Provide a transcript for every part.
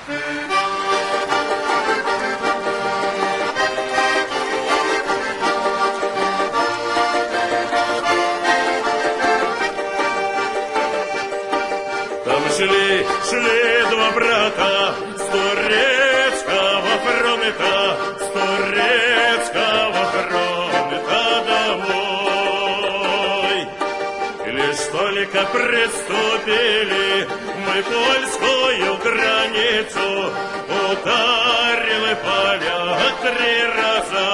Шли два брата с турецкого фронта, с турецкого фронта домой. И лишь только приступили мы польскую границу, ударили поля 3 раза.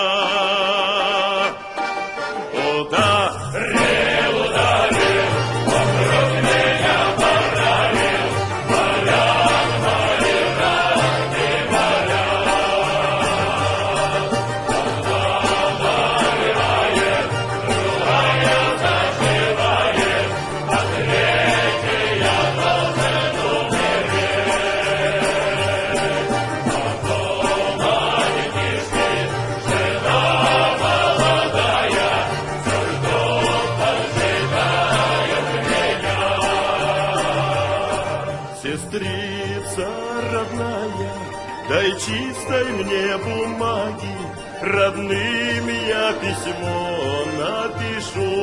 Сестрица родная, дай чистой мне бумаги, родным я письмо напишу.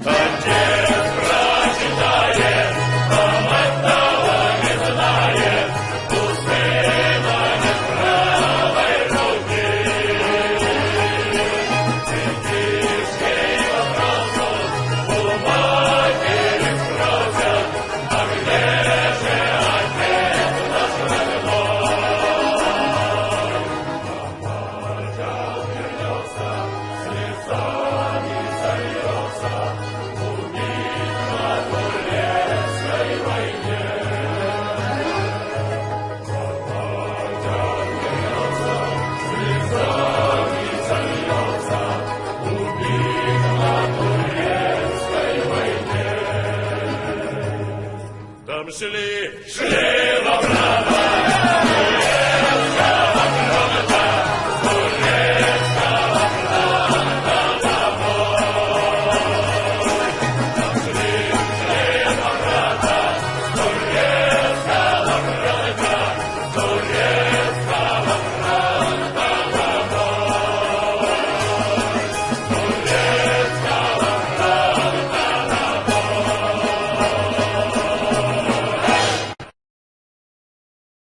Отец прочитает, а мать того не знает, у сына нет правой руки. Детишки вопросов у матери спросят, а где же отец наш родной? Помолчал, вернется, слезами зальется, убит на турецкой войне. Помолчал, вернется, слезами зальется, убит на турецкой войне. Там шли два брата.